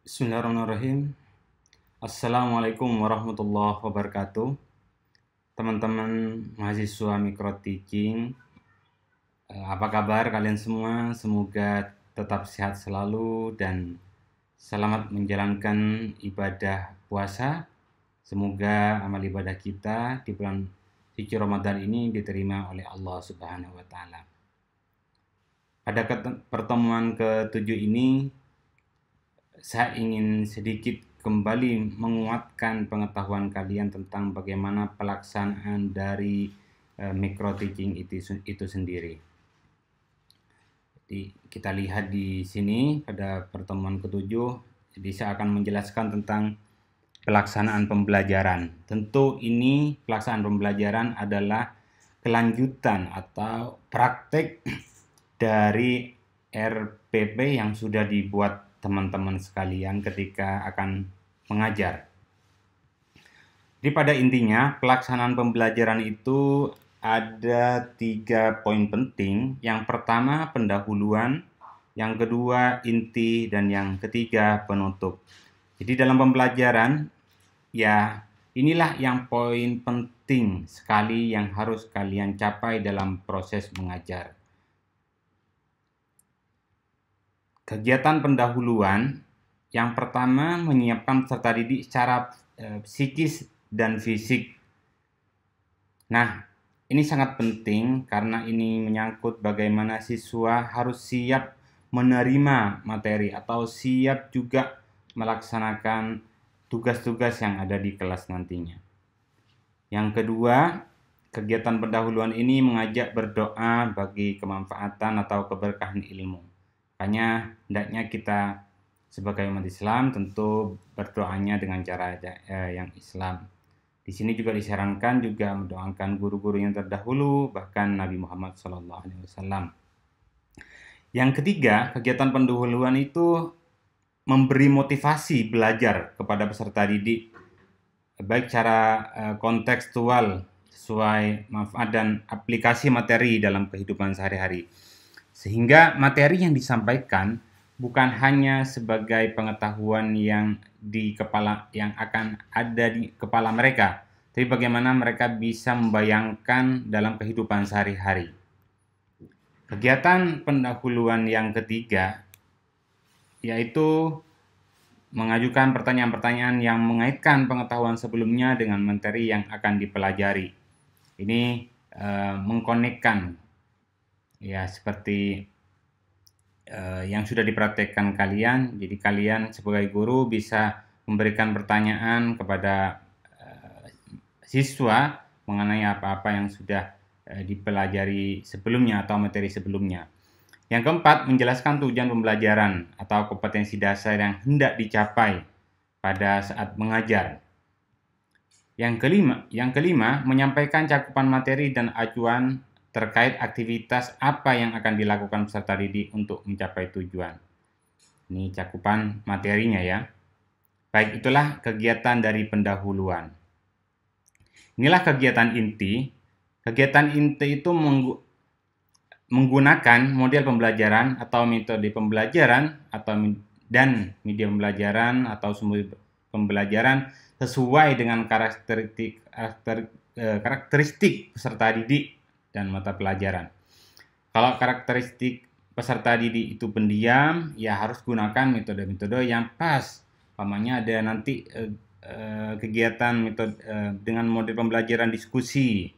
Bismillahirrahmanirrahim. Assalamualaikum warahmatullahi wabarakatuh. Teman-teman mahasiswa micro teaching, apa kabar kalian semua? Semoga tetap sehat selalu dan selamat menjalankan ibadah puasa. Semoga amal ibadah kita di bulan suci Ramadan ini diterima oleh Allah Subhanahu wa taala. Pada pertemuan ke-7 ini saya ingin sedikit kembali menguatkan pengetahuan kalian tentang bagaimana pelaksanaan dari micro teaching itu sendiri. Jadi kita lihat di sini pada pertemuan ke-7, jadi saya akan menjelaskan tentang pelaksanaan pembelajaran. Tentu ini pelaksanaan pembelajaran adalah kelanjutan atau praktek dari RPP yang sudah dibuat teman-teman sekalian ketika akan mengajar. Jadi pada intinya pelaksanaan pembelajaran itu ada 3 poin penting. Yang pertama pendahuluan, yang kedua inti, dan yang ketiga penutup. Jadi dalam pembelajaran ya inilah yang poin penting sekali yang harus kalian capai dalam proses mengajar. Kegiatan pendahuluan yang pertama menyiapkan peserta didik secara psikis dan fisik. Nah, ini sangat penting karena ini menyangkut bagaimana siswa harus siap menerima materi atau siap juga melaksanakan tugas-tugas yang ada di kelas nantinya. Yang kedua, kegiatan pendahuluan ini mengajak berdoa bagi kemanfaatan atau keberkahan ilmu. Makanya hendaknya kita sebagai umat Islam tentu berdoanya dengan cara yang Islam. Di sini juga disarankan juga mendoakan guru-guru yang terdahulu, bahkan Nabi Muhammad SAW. Yang ketiga, kegiatan pendahuluan itu memberi motivasi belajar kepada peserta didik, baik secara kontekstual sesuai manfaat dan aplikasi materi dalam kehidupan sehari-hari. Sehingga materi yang disampaikan bukan hanya sebagai pengetahuan yang akan ada di kepala mereka, tapi bagaimana mereka bisa membayangkan dalam kehidupan sehari-hari. Kegiatan pendahuluan yang ketiga yaitu mengajukan pertanyaan-pertanyaan yang mengaitkan pengetahuan sebelumnya dengan materi yang akan dipelajari. Ini mengkonekkan ya seperti yang sudah dipraktekkan kalian. Jadi kalian sebagai guru bisa memberikan pertanyaan kepada siswa mengenai apa-apa yang sudah dipelajari sebelumnya atau materi sebelumnya. Yang keempat, menjelaskan tujuan pembelajaran atau kompetensi dasar yang hendak dicapai pada saat mengajar. Yang kelima, menyampaikan cakupan materi dan acuan terkait aktivitas apa yang akan dilakukan peserta didik untuk mencapai tujuan. Ini cakupan materinya ya. Baik, itulah kegiatan dari pendahuluan. Inilah kegiatan inti. Kegiatan inti itu menggunakan model pembelajaran atau metode pembelajaran dan media pembelajaran atau sumber pembelajaran sesuai dengan karakteristik peserta didik dan mata pelajaran. Kalau karakteristik peserta didik itu pendiam, ya harus gunakan metode-metode yang pas. Umpamanya ada nanti kegiatan metode dengan model pembelajaran diskusi,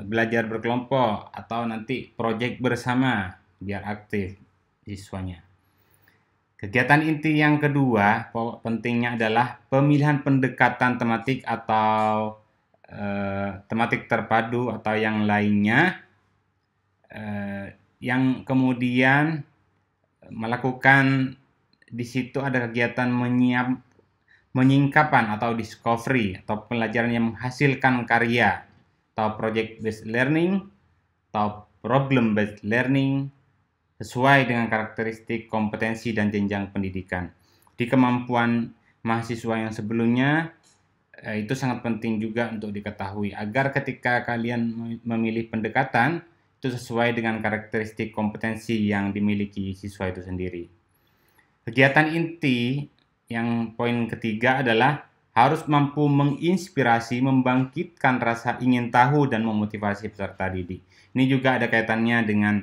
belajar berkelompok, atau nanti proyek bersama biar aktif siswanya. Kegiatan inti yang kedua pentingnya adalah pemilihan pendekatan tematik atau tematik terpadu atau yang lainnya yang kemudian melakukan di situ ada kegiatan menyingkapan atau discovery atau pelajaran yang menghasilkan karya atau project based learning atau problem based learning sesuai dengan karakteristik kompetensi dan jenjang pendidikan. Di kemampuan mahasiswa yang sebelumnya itu sangat penting juga untuk diketahui agar ketika kalian memilih pendekatan itu sesuai dengan karakteristik kompetensi yang dimiliki siswa itu sendiri. Kegiatan inti yang poin ketiga adalah harus mampu menginspirasi, membangkitkan rasa ingin tahu dan memotivasi peserta didik. Ini juga ada kaitannya dengan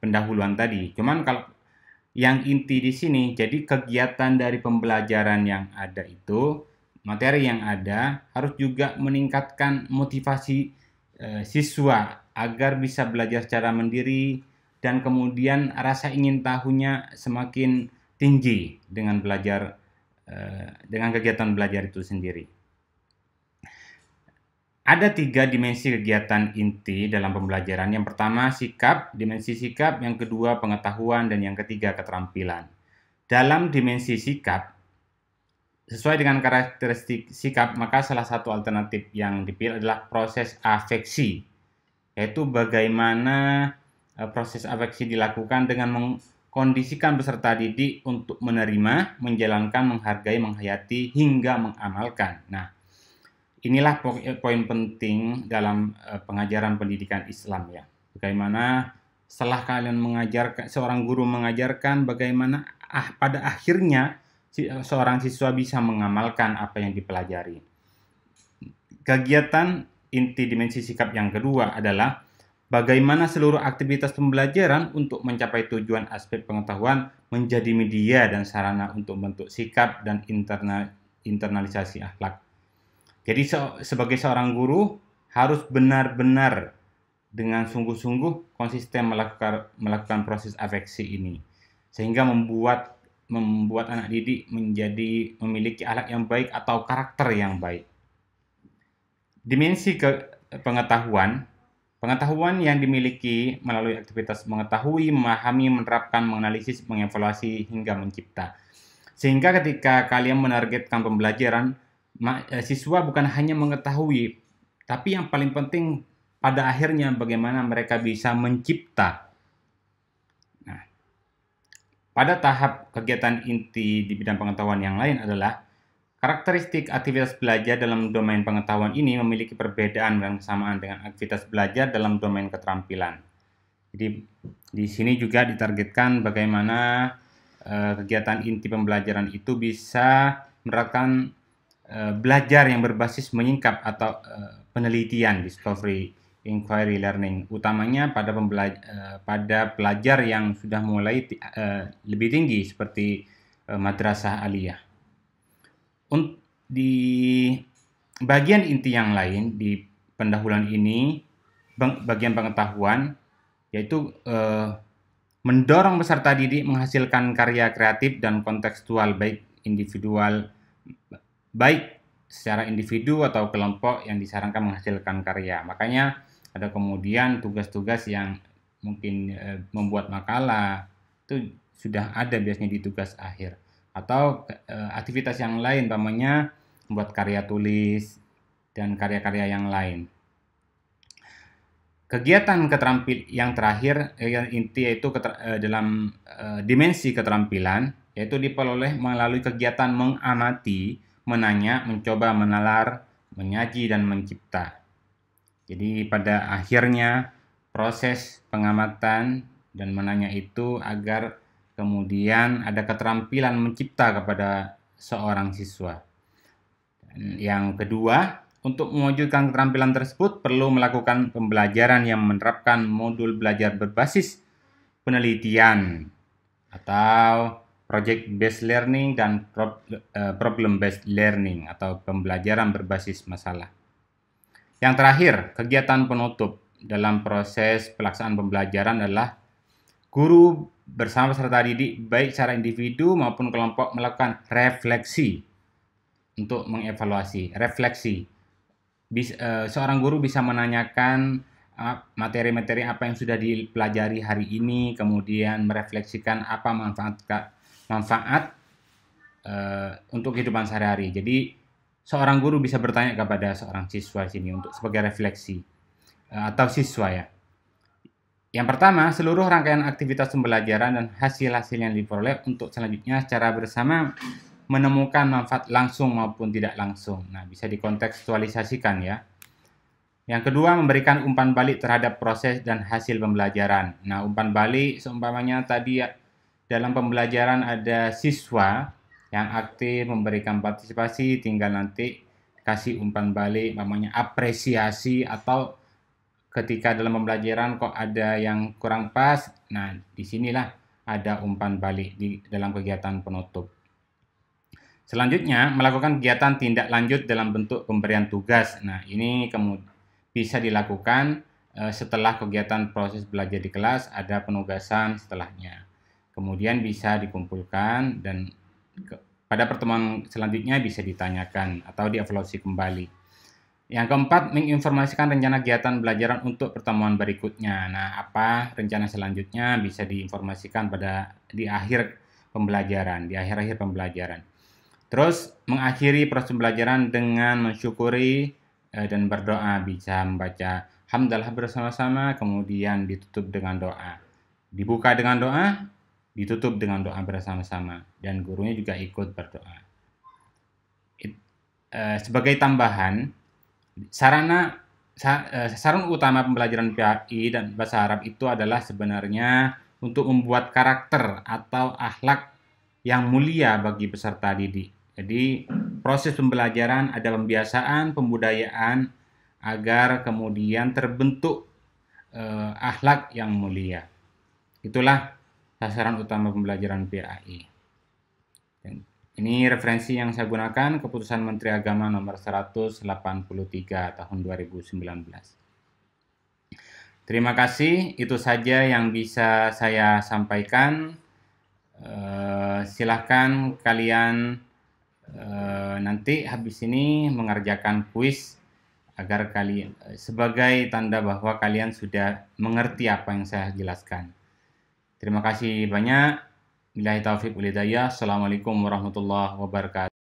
pendahuluan tadi. Cuman kalau yang inti di sini, jadi kegiatan dari pembelajaran yang ada itu, materi yang ada harus juga meningkatkan motivasi siswa agar bisa belajar secara mandiri dan kemudian rasa ingin tahunya semakin tinggi dengan belajar dengan kegiatan belajar itu sendiri. Ada 3 dimensi kegiatan inti dalam pembelajaran. Yang pertama sikap, dimensi sikap, yang kedua pengetahuan, dan yang ketiga keterampilan. Dalam dimensi sikap, sesuai dengan karakteristik sikap, maka salah satu alternatif yang dipilih adalah proses afeksi, yaitu bagaimana proses afeksi dilakukan dengan mengkondisikan peserta didik untuk menerima, menjalankan, menghargai, menghayati, hingga mengamalkan. Nah, inilah poin penting dalam pengajaran pendidikan Islam ya. Bagaimana setelah kalian mengajarkan, seorang guru mengajarkan, bagaimana pada akhirnya seorang siswa bisa mengamalkan apa yang dipelajari. Kegiatan inti dimensi sikap yang kedua adalah bagaimana seluruh aktivitas pembelajaran untuk mencapai tujuan aspek pengetahuan menjadi media dan sarana untuk membentuk sikap dan internalisasi akhlak. Jadi sebagai seorang guru harus benar-benar dengan sungguh-sungguh konsisten melakukan proses afeksi ini, sehingga membuat anak didik menjadi memiliki akhlak yang baik atau karakter yang baik. Dimensi pengetahuan yang dimiliki melalui aktivitas mengetahui, memahami, menerapkan, menganalisis, mengevaluasi, hingga mencipta. Sehingga ketika kalian menargetkan pembelajaran, siswa bukan hanya mengetahui, tapi yang paling penting pada akhirnya bagaimana mereka bisa mencipta. Nah, pada tahap kegiatan inti di bidang pengetahuan yang lain adalah karakteristik aktivitas belajar dalam domain pengetahuan ini memiliki perbedaan dan kesamaan dengan aktivitas belajar dalam domain keterampilan. Jadi di sini juga ditargetkan bagaimana kegiatan inti pembelajaran itu bisa menerapkan belajar yang berbasis menyingkap atau penelitian, discovery, inquiry, learning, utamanya pada pelajar yang sudah mulai lebih tinggi seperti madrasah aliyah. Di bagian inti yang lain di pendahuluan ini, bagian pengetahuan, yaitu mendorong peserta didik menghasilkan karya kreatif dan kontekstual baik secara individu atau kelompok yang disarankan menghasilkan karya. Makanya ada kemudian tugas-tugas yang mungkin membuat makalah, itu sudah ada biasanya di tugas akhir. Atau aktivitas yang lain, umpamanya membuat karya tulis dan karya-karya yang lain. Kegiatan keterampilan yang terakhir yang inti yaitu dalam dimensi keterampilan, yaitu diperoleh melalui kegiatan mengamati, menanya, mencoba, menalar, menyaji, dan mencipta. Jadi pada akhirnya proses pengamatan dan menanya itu agar kemudian ada keterampilan mencipta kepada seorang siswa. Dan yang kedua, untuk mewujudkan keterampilan tersebut perlu melakukan pembelajaran yang menerapkan modul belajar berbasis penelitian atau project based learning dan problem based learning atau pembelajaran berbasis masalah. Yang terakhir, kegiatan penutup dalam proses pelaksanaan pembelajaran adalah guru bersama peserta didik baik secara individu maupun kelompok melakukan refleksi untuk mengevaluasi. Refleksi. Seorang guru bisa menanyakan materi-materi apa yang sudah dipelajari hari ini, kemudian merefleksikan apa manfaat untuk kehidupan sehari-hari. Jadi seorang guru bisa bertanya kepada seorang siswa sini untuk sebagai refleksi atau siswa ya. Yang pertama, seluruh rangkaian aktivitas pembelajaran dan hasil-hasil yang diperoleh untuk selanjutnya secara bersama menemukan manfaat langsung maupun tidak langsung. Nah, bisa dikontekstualisasikan ya. Yang kedua, memberikan umpan balik terhadap proses dan hasil pembelajaran. Nah, umpan balik seumpamanya tadi ya, dalam pembelajaran ada siswa yang aktif memberikan partisipasi, tinggal nanti kasih umpan balik, namanya apresiasi, atau ketika dalam pembelajaran kok ada yang kurang pas, nah disinilah ada umpan balik di dalam kegiatan penutup. Selanjutnya, melakukan kegiatan tindak lanjut dalam bentuk pemberian tugas. Nah, ini kemudian bisa dilakukan setelah kegiatan proses belajar di kelas, ada penugasan setelahnya. Kemudian bisa dikumpulkan dan pada pertemuan selanjutnya bisa ditanyakan atau dievaluasi kembali. Yang keempat, menginformasikan rencana kegiatan belajaran untuk pertemuan berikutnya. Nah, apa rencana selanjutnya bisa diinformasikan di akhir pembelajaran, di akhir-akhir pembelajaran. Terus, mengakhiri proses pembelajaran dengan mensyukuri dan berdoa, bisa membaca hamdalah bersama-sama, kemudian ditutup dengan doa. Dibuka dengan doa, ditutup dengan doa bersama-sama, dan gurunya juga ikut berdoa. Sebagai tambahan, saran utama pembelajaran PAI dan bahasa Arab itu adalah sebenarnya untuk membuat karakter atau akhlak yang mulia bagi peserta didik. Jadi proses pembelajaran ada pembiasaan, pembudayaan agar kemudian terbentuk akhlak yang mulia. Itulah sasaran utama pembelajaran PAI. Ini referensi yang saya gunakan, Keputusan Menteri Agama nomor 183 tahun 2019. Terima kasih, itu saja yang bisa saya sampaikan. Silahkan kalian nanti habis ini mengerjakan kuis agar kalian sebagai tanda bahwa kalian sudah mengerti apa yang saya jelaskan. Terima kasih banyak. Billahi taufiq wal hidayah. Assalamualaikum warahmatullahi wabarakatuh.